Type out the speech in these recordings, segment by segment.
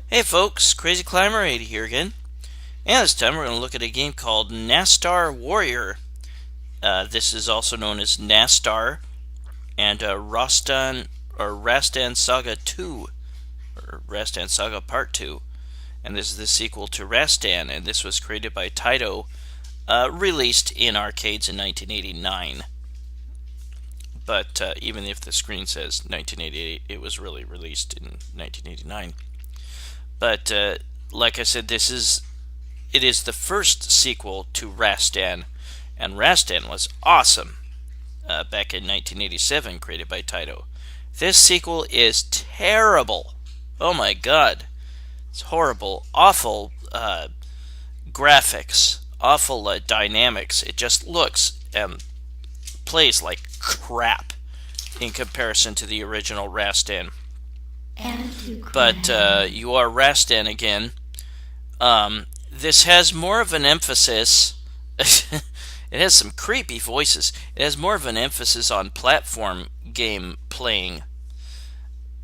Hey folks, Crazy Climber 80 here again, and this time we're going to look at a game called Nastar Warrior. This is also known as Nastar and RASTAN Saga II, or RASTAN Saga Part 2, and this is the sequel to RASTAN, and this was created by Taito, released in arcades in 1989. But even if the screen says 1988, it was really released in 1989. But like I said, it is the first sequel to RASTAN, and RASTAN was awesome back in 1987, created by Taito. This sequel is terrible. Oh my god, it's horrible, awful graphics, awful dynamics. It just looks and plays like crap in comparison to the original RASTAN. But you are RASTAN again. This has more of an emphasis. It has some creepy voices. It has more of an emphasis on platform game playing.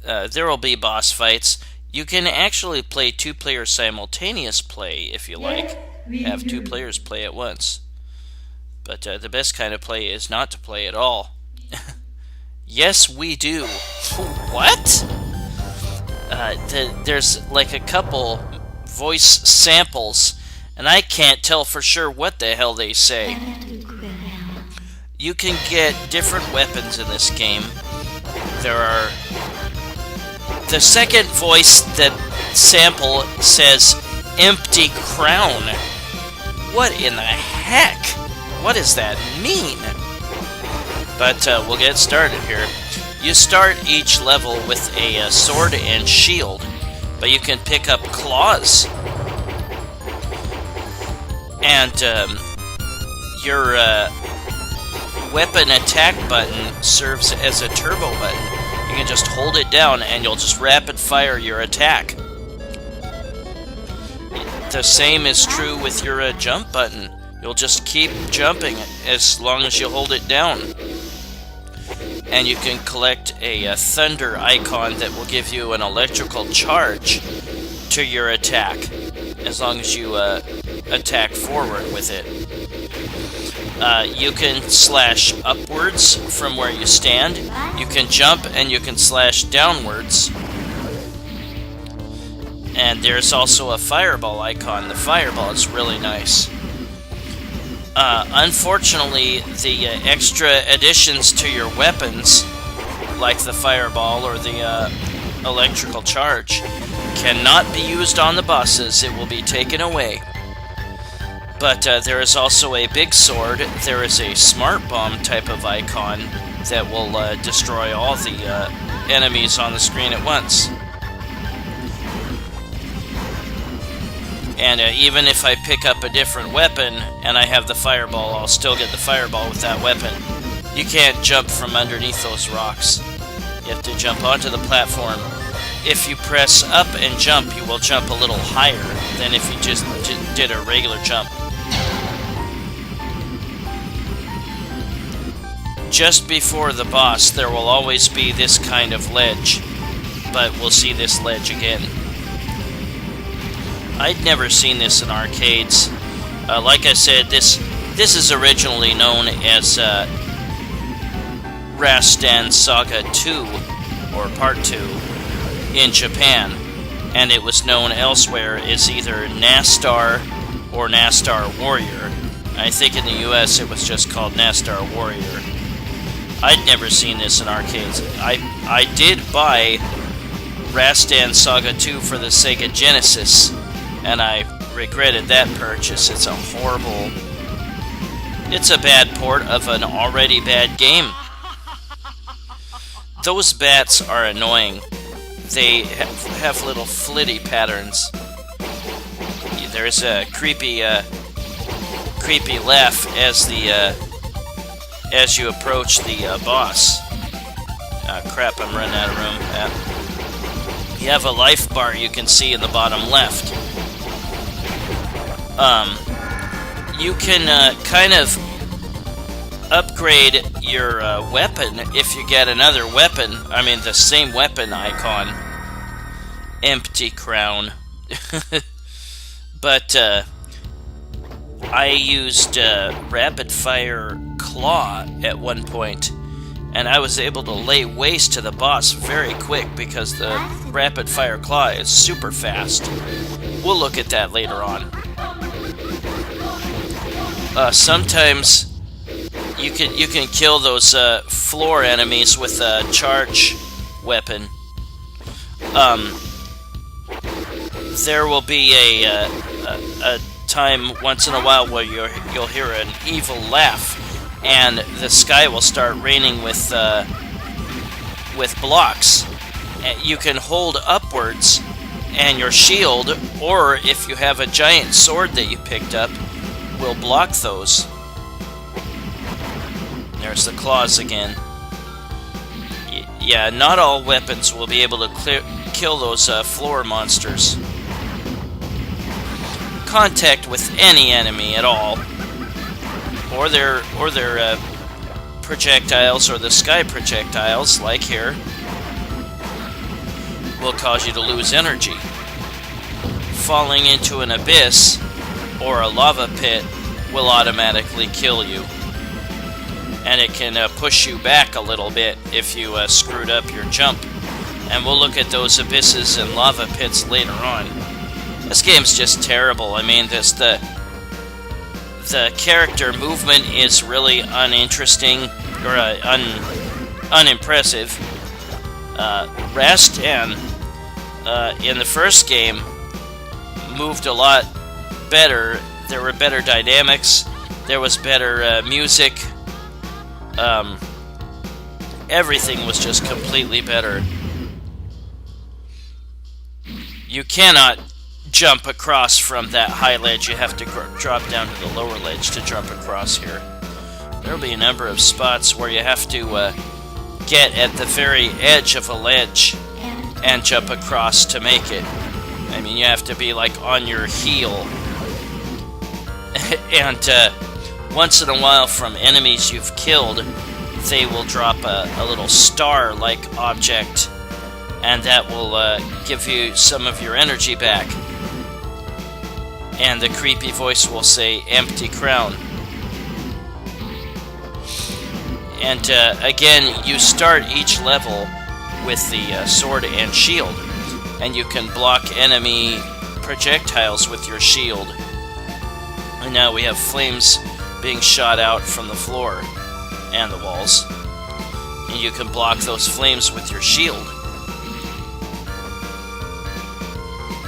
There will be boss fights. You can actually play two-player simultaneous play if you like. Have two players play at once. But the best kind of play is not to play at all. Yes, we do. What? There's like a couple voice samples, and I can't tell for sure what the hell they say. You can get different weapons in this game. There are... The second voice that sample says, "Empty crown." What in the heck? What does that mean? But we'll get started here. You start each level with a sword and shield, but you can pick up claws. And your weapon attack button serves as a turbo button. You can just hold it down and you'll just rapid fire your attack. The same is true with your jump button. You'll just keep jumping as long as you hold it down. And you can collect a thunder icon that will give you an electrical charge to your attack, as long as you attack forward with it. You can slash upwards from where you stand. You can jump and you can slash downwards. And there's also a fireball icon. The fireball is really nice. Unfortunately, the extra additions to your weapons, like the fireball or the electrical charge, cannot be used on the bosses. It will be taken away. But there is also a big sword. There is a smart bomb type of icon that will destroy all the enemies on the screen at once. And even if I pick up a different weapon and I have the fireball, I'll still get the fireball with that weapon. You can't jump from underneath those rocks. You have to jump onto the platform. If you press up and jump, you will jump a little higher than if you just did a regular jump. Just before the boss, there will always be this kind of ledge, but we'll see this ledge again. I'd never seen this in arcades. Like I said, this is originally known as RASTAN Saga II, or Part 2, in Japan, and it was known elsewhere as either Nastar or Nastar Warrior. I think in the US it was just called Nastar Warrior. I'd never seen this in arcades. I did buy RASTAN Saga II for the Sega Genesis, and I regretted that purchase. It's a bad port of an already bad game. Those bats are annoying. They have little flitty patterns. There's a creepy laugh as you approach the boss. Crap, I'm running out of room. You have a life bar you can see in the bottom left. You can kind of upgrade your weapon if you get another weapon, the same weapon icon, empty crown. But I used rapid fire claw at one point, and I was able to lay waste to the boss very quick because the rapid fire claw is super fast. We'll look at that later on. Sometimes you can kill those floor enemies with a charge weapon. There will be a time once in a while where you'll hear an evil laugh, and the sky will start raining with blocks. You can hold upwards, and your shield, or if you have a giant sword that you picked up, will block those. There's the claws again. Yeah, not all weapons will be able to kill those floor monsters. Contact with any enemy at all, or their projectiles, or the sky projectiles, like here, will cause you to lose energy. Falling into an abyss or a lava pit will automatically kill you, and it can push you back a little bit if you screwed up your jump. And we'll look at those abysses and lava pits later on. This game's just terrible. I mean, the character movement is really uninteresting, or unimpressive. Rastan, in the first game, moved a lot better. There were better dynamics. There was better music. Everything was just completely better. You cannot jump across from that high ledge. You have to drop down to the lower ledge to jump across here. There will be a number of spots where you have to get at the very edge of a ledge and jump across to make it. I mean, you have to be like on your heel. And once in a while, from enemies you've killed, they will drop a little star-like object, and that will give you some of your energy back. And the creepy voice will say, "Empty crown." And again, you start each level with the sword and shield, and you can block enemy projectiles with your shield. And now we have flames being shot out from the floor and the walls, and you can block those flames with your shield.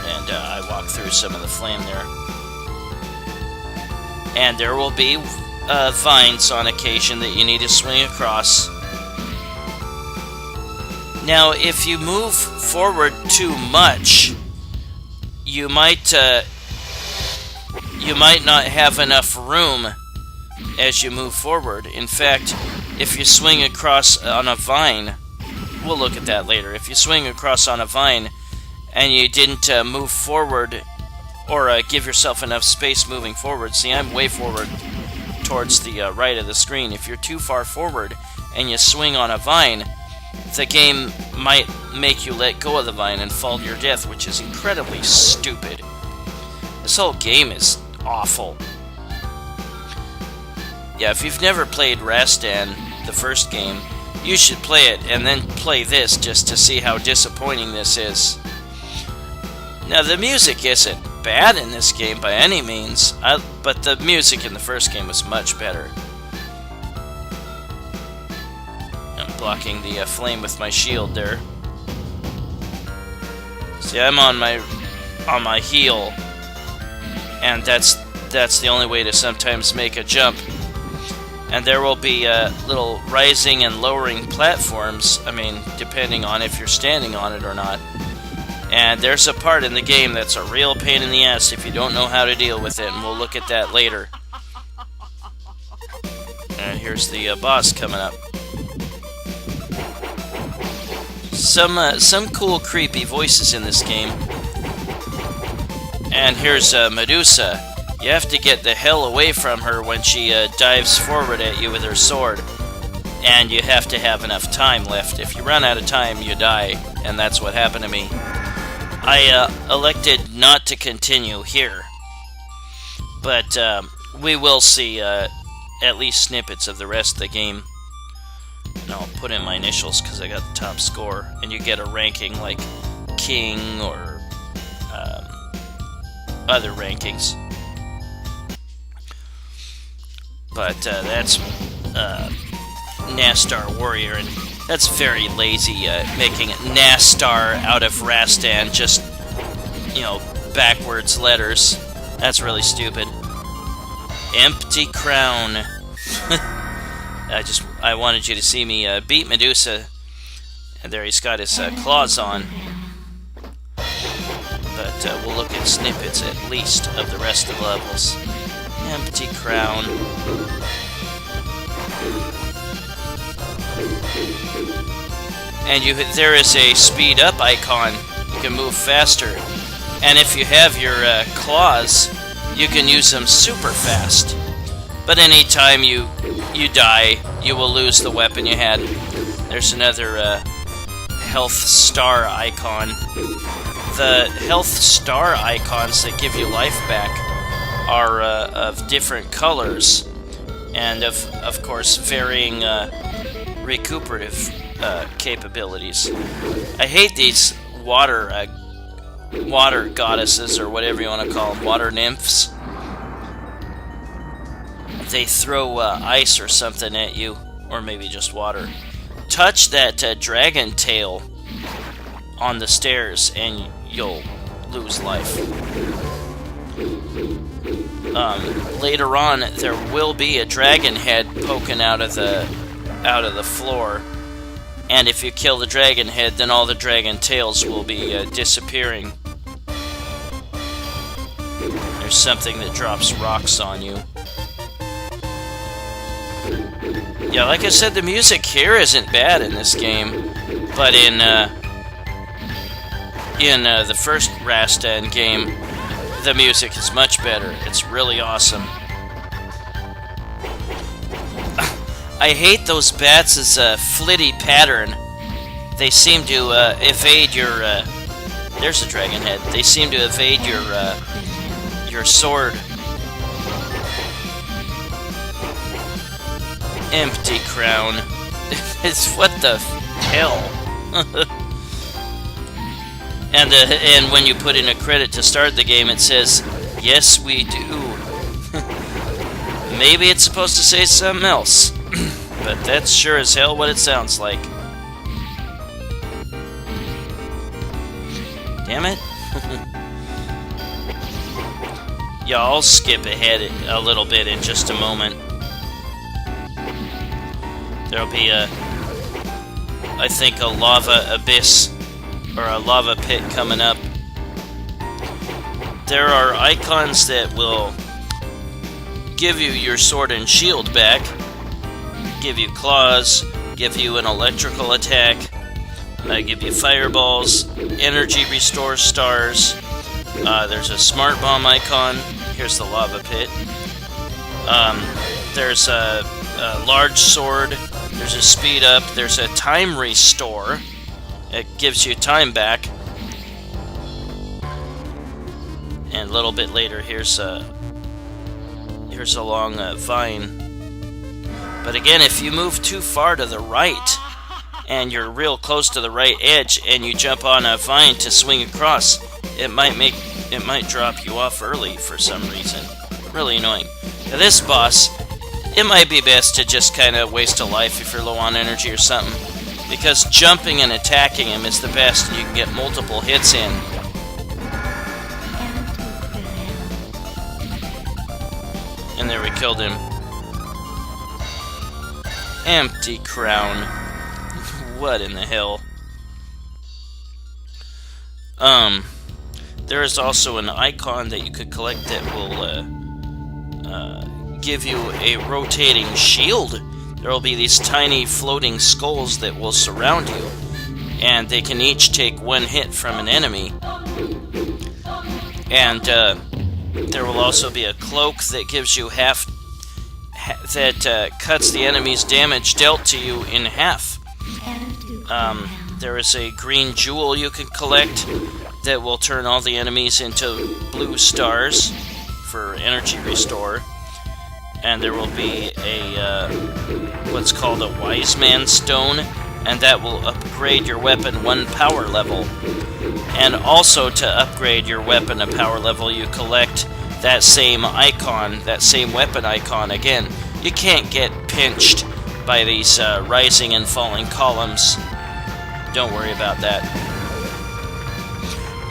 And I walked through some of the flame there. And there will be vines on occasion that you need to swing across. Now, if you move forward too much, you might not have enough room as you move forward. In fact, if you swing across on a vine, we'll look at that later. If you swing across on a vine and you didn't move forward, or give yourself enough space moving forward. See, I'm way forward towards the right of the screen. If you're too far forward and you swing on a vine, the game might make you let go of the vine and fall to your death, which is incredibly stupid. This whole game is awful. Yeah, if you've never played Rastan, the first game, you should play it and then play this just to see how disappointing this is. Now, the music isn't bad in this game by any means, but the music in the first game was much better. I'm blocking the flame with my shield there. See, I'm on my heel, and that's the only way to sometimes make a jump. And there will be little rising and lowering platforms, I mean, depending on if you're standing on it or not. And there's a part in the game that's a real pain in the ass if you don't know how to deal with it, and we'll look at that later. And here's the boss coming up. Some cool creepy voices in this game. And here's Medusa. You have to get the hell away from her when she dives forward at you with her sword. And you have to have enough time left. If you run out of time, you die. And that's what happened to me. I elected not to continue here, but we will see at least snippets of the rest of the game. And I'll put in my initials because I got the top score, and you get a ranking like King or other rankings. But that's Nastar Warrior, and that's very lazy, making Nastar out of Rastan, just, you know, backwards letters. That's really stupid. Empty crown. I wanted you to see me beat Medusa, and there he's got his claws on. But we'll look at snippets at least of the rest of the levels. Empty crown. And there is a speed up icon. You can move faster. And if you have your claws, you can use them super fast. But anytime you die, you will lose the weapon you had. There's another health star icon. The health star icons that give you life back are of different colors, and of course varying recuperative capabilities. I hate these water goddesses, or whatever you want to call them, water nymphs. They throw ice or something at you, or maybe just water. Touch that dragon tail on the stairs and you'll lose life. Later on, there will be a dragon head poking out of the floor, and if you kill the dragon head, then all the dragon tails will be disappearing. There's something that drops rocks on you. Yeah, like I said, the music here isn't bad in this game, but in the first Rastan game, the music is much better. It's really awesome. I hate those bats' flitty pattern. They seem to evade your... there's a dragon head. They seem to evade your sword. Empty crown. It's what the hell? And when you put in a credit to start the game, it says, "Yes, we do." Maybe it's supposed to say something else, but that's sure as hell what it sounds like. Damn it. Yeah, I'll skip ahead a little bit in just a moment. There'll be I think a lava abyss or a lava pit coming up. There are icons that will give you your sword and shield back, give you claws, give you an electrical attack, give you fireballs, energy restore stars. There's a smart bomb icon. Here's the lava pit. There's a large sword. There's a speed up. There's a time restore. It gives you time back. And a little bit later, here's a long vine. But again, if you move too far to the right, and you're real close to the right edge, and you jump on a vine to swing across, it might drop you off early for some reason. Really annoying. Now this boss, it might be best to just kind of waste a life if you're low on energy or something, because jumping and attacking him is the best, and you can get multiple hits in. And there, we killed him. Empty crown. What in the hell? There is also an icon that you could collect that will give you a rotating shield. There will be these tiny floating skulls that will surround you, and they can each take one hit from an enemy. And there will also be a cloak that gives you that cuts the enemy's damage dealt to you in half. There is a green jewel you can collect that will turn all the enemies into blue stars for energy restore. And there will be a what's called a wise man stone, and that will upgrade your weapon 1 power level. And also to upgrade your weapon a power level, you collect that same icon, that same weapon icon again. You can't get pinched by these rising and falling columns. Don't worry about that.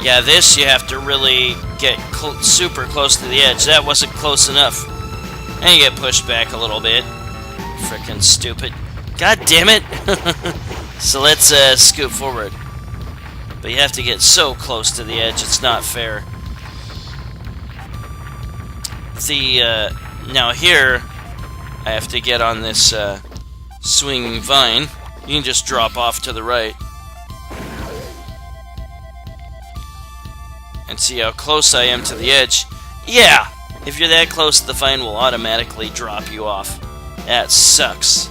Yeah, this you have to really get super close to the edge. That wasn't close enough. And you get pushed back a little bit. Frickin' stupid. God damn it! So let's scoot forward. But you have to get so close to the edge, it's not fair. Now here, I have to get on this swinging vine. You can just drop off to the right. And see how close I am to the edge. Yeah! If you're that close, the vine will automatically drop you off. That sucks.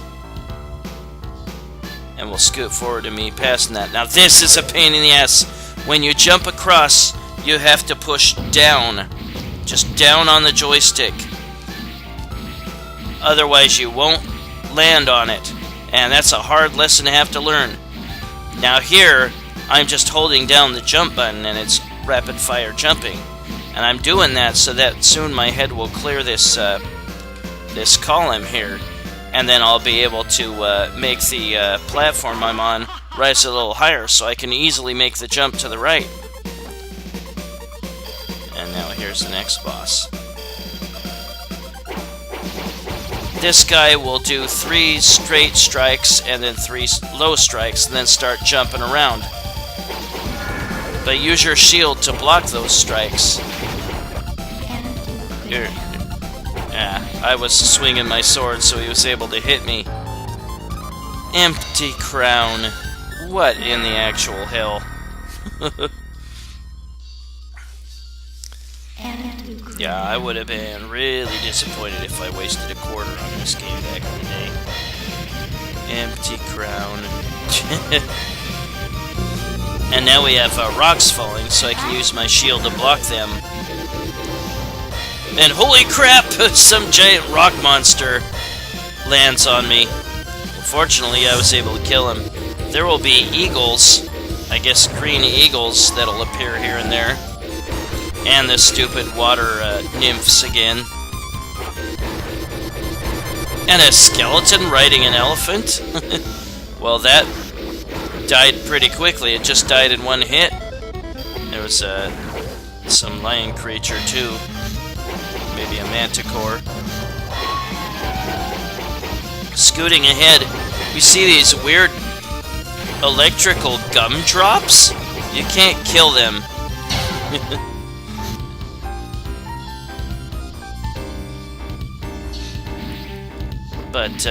And we'll scoot forward to me passing that. Now this is a pain in the ass. When you jump across, you have to push down. Just down on the joystick. Otherwise you won't land on it. And that's a hard lesson to have to learn. Now here, I'm just holding down the jump button and it's rapid fire jumping. And I'm doing that so that soon my head will clear this this column here. And then I'll be able to make the platform I'm on rise a little higher so I can easily make the jump to the right. And now here's the next boss. This guy will do 3 straight strikes and then 3 low strikes and then start jumping around. But use your shield to block those strikes. Here. Yeah, I was swinging my sword so he was able to hit me. Empty crown. What in the actual hell? Yeah, I would have been really disappointed if I wasted a quarter on this game back in the day. Empty crown. And now we have rocks falling, so I can use my shield to block them. And holy crap! Some giant rock monster lands on me. Fortunately, I was able to kill him. There will be eagles, I guess green eagles, that'll appear here and there. And the stupid water nymphs again. And a skeleton riding an elephant? Well, that died pretty quickly. It just died in one hit. There was some lion creature too. Maybe a manticore. Scooting ahead, we see these weird electrical gumdrops. You can't kill them. But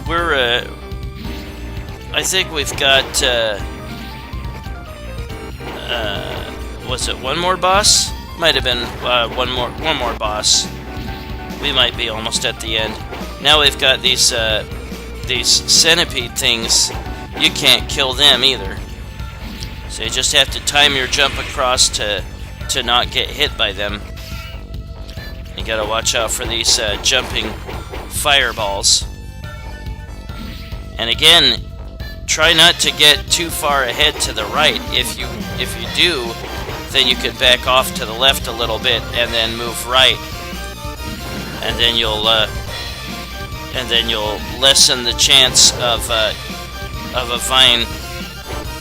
we're I think we've got was it one more boss? Might have been one more boss. We might be almost at the end. Now we've got these centipede things. You can't kill them either. So you just have to time your jump across to not get hit by them. You gotta watch out for these jumping fireballs. And again, try not to get too far ahead to the right. If you do, then you could back off to the left a little bit and then move right. And then you'll lessen the chance of a vine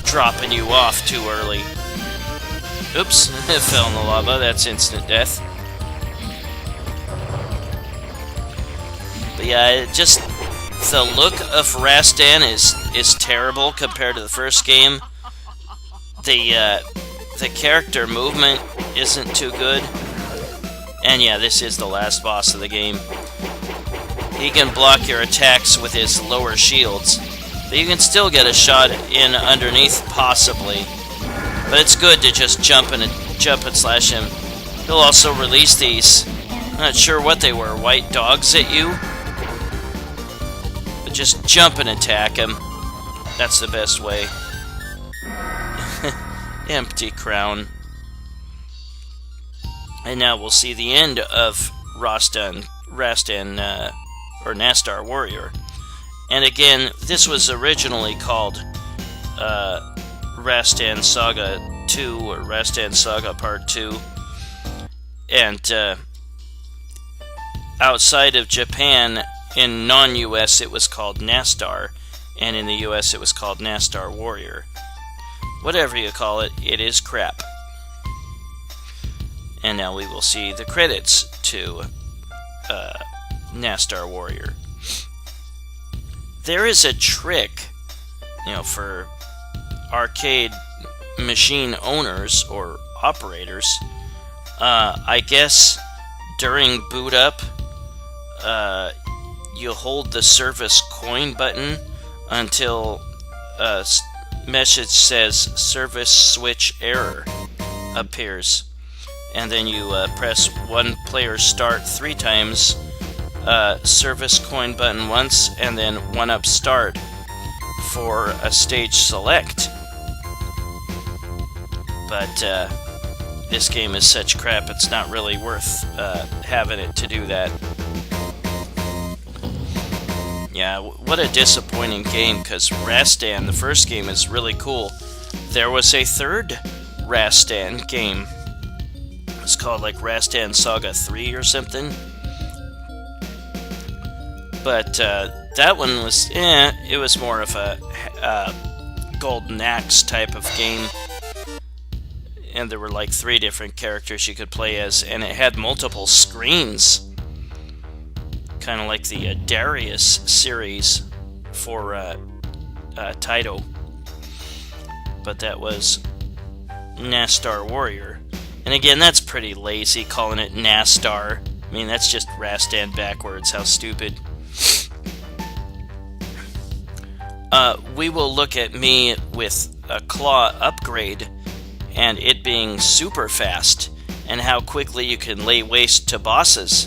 dropping you off too early. Oops, it fell in the lava. That's instant death. But yeah, just the look of Rastan is terrible compared to the first game. The character movement isn't too good. And yeah, this is the last boss of the game. He can block your attacks with his lower shields, but you can still get a shot in underneath, possibly. But it's good to just jump and slash him. He'll also release these, I'm not sure what they were, white dogs at you? But just jump and attack him. That's the best way. empty crown. And now we'll see the end of Rastan or Nastar Warrior. And again, this was originally called RASTAN Saga II or RASTAN Saga Part 2. And outside of Japan, in non-US, it was called Nastar, and in the US, it was called Nastar Warrior. Whatever you call it, it is crap. And now we will see the credits to Nastar Warrior. There is a trick, for arcade machine owners or operators. I guess during boot up, you hold the service coin button until a message says service switch error appears. And then you press one player start 3 times, service coin button once, and then 1-up start for a stage select. But this game is such crap, it's not really worth having it to do that. Yeah, what a disappointing game, because Rastan, the first game, is really cool. There was a third Rastan game. It's called like RASTAN Saga III or something. But that one was, it was more of a Golden Axe type of game. And there were like 3 different characters you could play as, and it had multiple screens. Kind of like the Darius series for Taito. But that was Nastar Warrior. And again, that's pretty lazy, calling it Nastar. I mean, that's just Rastan backwards. How stupid. We will look at me with a claw upgrade and it being super fast, and how quickly you can lay waste to bosses.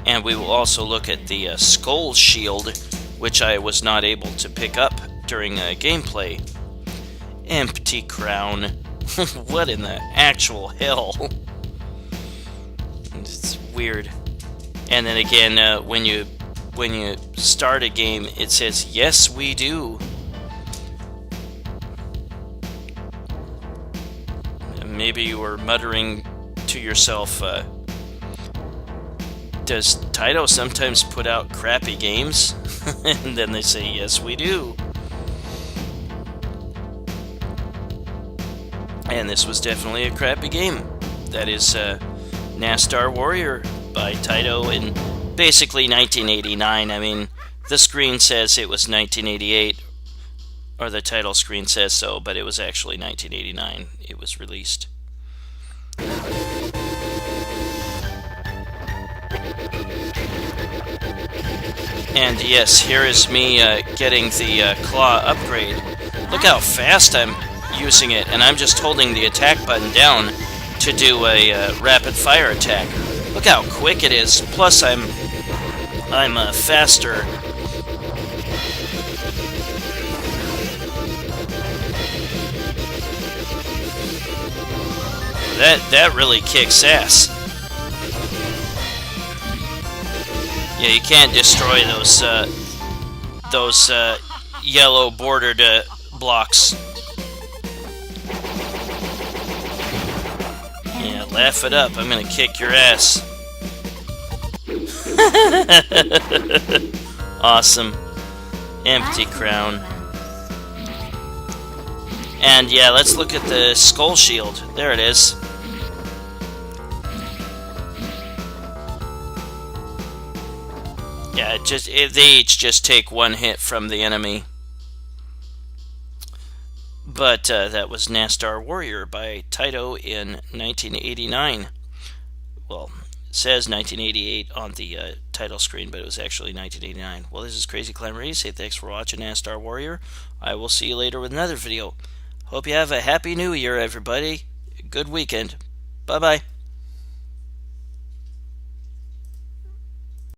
And we will also look at the skull shield, which I was not able to pick up during gameplay. Empty crown. What in the actual hell? It's weird. And then again, when you start a game, it says, "Yes, we do." And maybe you were muttering to yourself, does Taito sometimes put out crappy games? And then they say, "Yes, we do." And this was definitely a crappy game. That is Nastar Warrior by Taito in basically 1989. I mean, the screen says it was 1988, or the title screen says so, but it was actually 1989 it was released. And yes, here is me getting the claw upgrade. Look how fast I'm using it, and I'm just holding the attack button down to do a rapid fire attack. Look how quick it is. Plus, I'm faster. That really kicks ass. Yeah, you can't destroy those yellow bordered blocks. Yeah, laugh it up. I'm gonna kick your ass. Awesome. Empty crown. And yeah, let's look at the skull shield. There it is. Yeah, they each just take 1 hit from the enemy. But that was Nastar Warrior by Taito in 1989. Well, it says 1988 on the title screen, but it was actually 1989. Well, this is Crazy Climber. Say thanks for watching Nastar Warrior. I will see you later with another video. Hope you have a happy new year, everybody. Good weekend. Bye-bye.